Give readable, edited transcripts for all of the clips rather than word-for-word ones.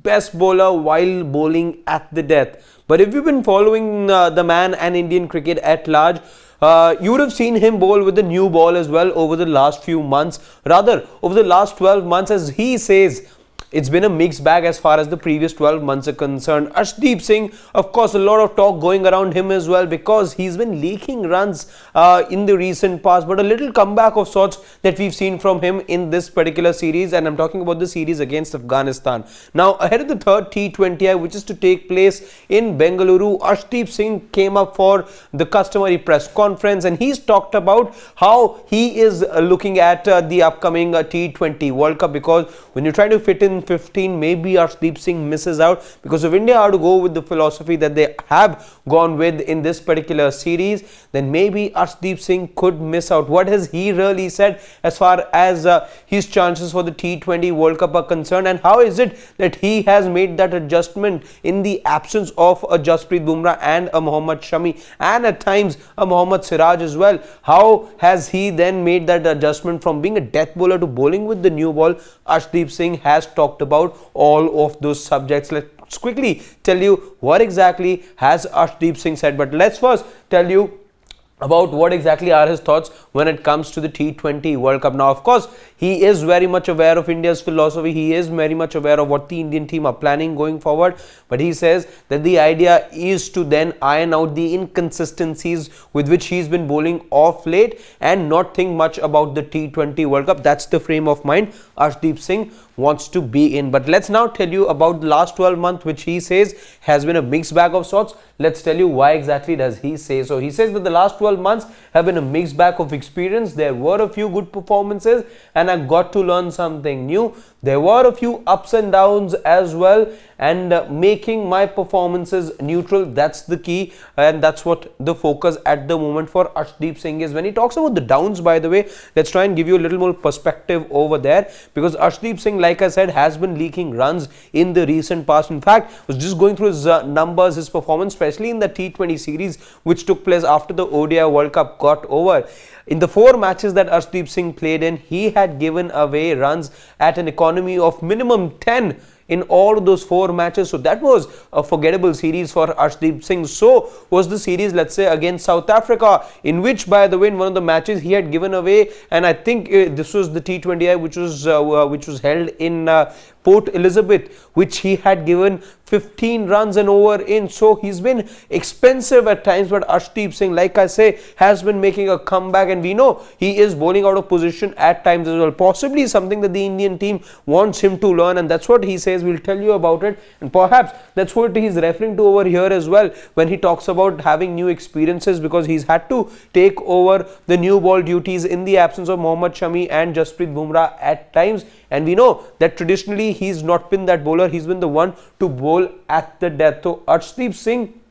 best bowler while bowling at the death. But if you've been following the man and Indian cricket at large, you would have seen him bowl with the new ball as well over the last few months, rather over the last 12 months, as he says. It's been a mixed bag as far as the previous 12 months are concerned. Arshdeep Singh, of course, a lot of talk going around him as well, because he's been leaking runs in the recent past, but a little comeback of sorts that we've seen from him in this particular series, and I'm talking about the series against Afghanistan. Now, ahead of the third T20I, which is to take place in Bengaluru, Arshdeep Singh came up for the customary press conference, and he's talked about how he is looking at the upcoming T20 World Cup, because when you're trying to fit in 15, maybe Arshdeep Singh misses out, because if India are to go with the philosophy that they have gone with in this particular series, then maybe Arshdeep Singh could miss out. What has he really said as far as his chances for the T20 World Cup are concerned, and how is it that he has made that adjustment in the absence of a Jasprit Bumrah and a Mohammad Shami, and at times a Mohammad Siraj as well? How has he then made that adjustment from being a death bowler to bowling with the new ball? Arshdeep Singh has talked about all of those subjects. Let's quickly tell you what exactly has Arshdeep Singh said, but let's first tell you about what exactly are his thoughts when it comes to the T20 World Cup. Now, of course, he is very much aware of India's philosophy. He is very much aware of what the Indian team are planning going forward. But he says that the idea is to then iron out the inconsistencies with which he's been bowling off late and not think much about the T20 World Cup. That's the frame of mind Arshdeep Singh wants to be in. But let's now tell you about the last 12 months, which he says has been a mixed bag of sorts. Let's tell you why exactly does he say so. He says that the last 12 months have been a mixed bag of experience. There were a few good performances and I got to learn something new. There were a few ups and downs as well, and making my performances neutral, that's the key, and that's what the focus at the moment for Arshdeep Singh is. When he talks about the downs, by the way, let's try and give you a little more perspective over there, because Arshdeep Singh, like I said, has been leaking runs in the recent past. In fact, I was just going through his numbers, his performance, especially in the T20 series which took place after the ODI World Cup got over. In the 4 matches that Arshdeep Singh played in, he had given away runs at an economy of minimum 10 in all of those 4 matches. So that was a forgettable series for Arshdeep Singh. So was the series, let's say, against South Africa, in which, by the way, in one of the matches he had given away, and I think this was the T20I which was held in Port Elizabeth, which he had given 15 runs and over in. So he's been expensive at times, but Arshdeep Singh, like I say, has been making a comeback, and we know he is bowling out of position at times as well. Possibly something that the Indian team wants him to learn, and that's what he says. We'll tell you about it, and perhaps that's what he's referring to over here as well when he talks about having new experiences, because he's had to take over the new ball duties in the absence of Mohammad Shami and Jasprit Bumrah at times. And we know that traditionally he's not been that bowler, he's been the one to bowl at the death. So Arshdeep Singh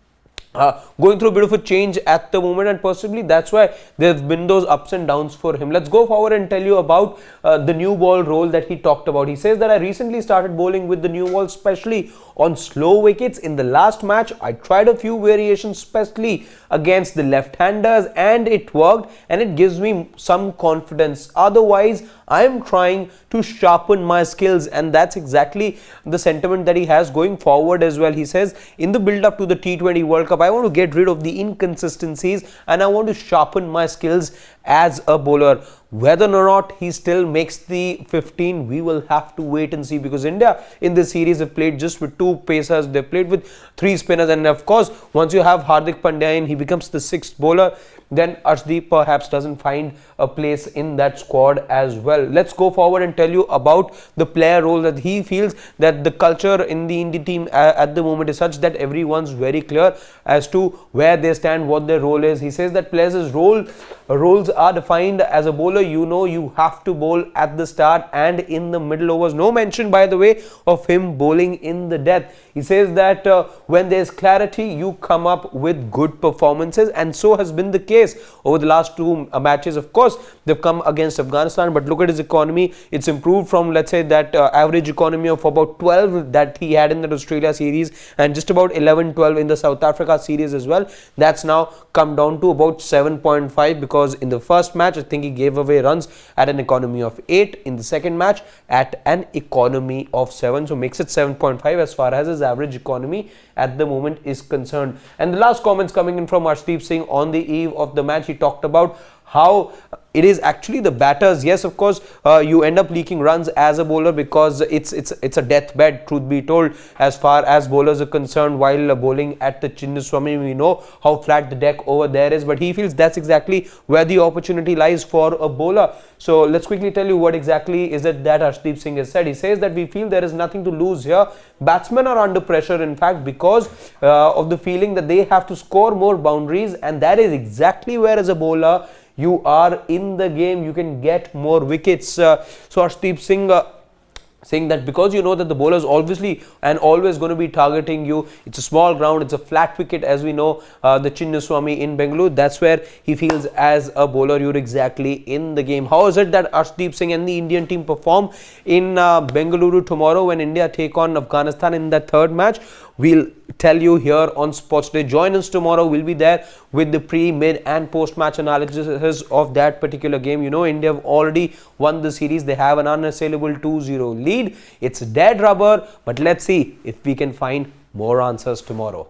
going through a bit of a change at the moment, and possibly that's why there have been those ups and downs for him. Let's go forward and tell you about the new ball role that he talked about. He says that I recently started bowling with the new ball, especially on slow wickets. In the last match, I tried a few variations, especially against the left-handers, and it worked, and it gives me some confidence. Otherwise, I am trying to sharpen my skills, and that's exactly the sentiment that he has going forward as well. He says, in the build-up to the T20 World Cup, I want to get rid of the inconsistencies and I want to sharpen my skills as a bowler. Whether or not he still makes the 15, we will have to wait and see, because India in this series have played just with 2 pacers, they played with 3 spinners, and of course once you have Hardik Pandya in, he becomes the 6th bowler, then Arshdeep perhaps doesn't find a place in that squad as well. Let's go forward and tell you about the player role that he feels that the culture in the Indian team at the moment is such that everyone's very clear as to where they stand, what their role is. He says that players' roles are defined. As a bowler, you know you have to bowl at the start and in the middle overs. No mention, by the way, of him bowling in the death. He says that when there's clarity, you come up with good performances, and so has been the case over the last 2 matches. Of course, they've come against Afghanistan, but look at his economy. It's improved from, let's say, that average economy of about 12 that he had in the Australia series, and just about 11-12 in the South Africa series as well. That's now come down to about 7.5, because in the first match, I think he gave away runs at an economy of 8. In the second match, at an economy of 7. So makes it 7.5 as far as his average economy at the moment is concerned. And the last comments coming in from Arshdeep Singh on the eve of the match. He talked about how it is actually the batters. Yes, of course, you end up leaking runs as a bowler because it's a deathbed, truth be told, as far as bowlers are concerned. While bowling at the Chinnaswamy, we know how flat the deck over there is, but he feels that's exactly where the opportunity lies for a bowler. So let's quickly tell you what exactly is it that Arshdeep Singh has said. He says that we feel there is nothing to lose here. Batsmen are under pressure, in fact, because of the feeling that they have to score more boundaries, and that is exactly where, as a bowler, you are in the game, you can get more wickets. So Arshdeep Singh saying that because you know that the bowler is obviously and always going to be targeting you. It's a small ground, it's a flat wicket, as we know, the Chinnaswamy in Bengaluru. That's where he feels as a bowler you're exactly in the game. How is it that Arshdeep Singh and the Indian team perform in Bengaluru tomorrow when India take on Afghanistan in that third match? We'll tell you here on Sports Day. Join us tomorrow. We'll be there with the pre, mid and post match analysis of that particular game. You know, India have already won the series. They have an unassailable 2-0 lead. It's dead rubber, but let's see if we can find more answers tomorrow.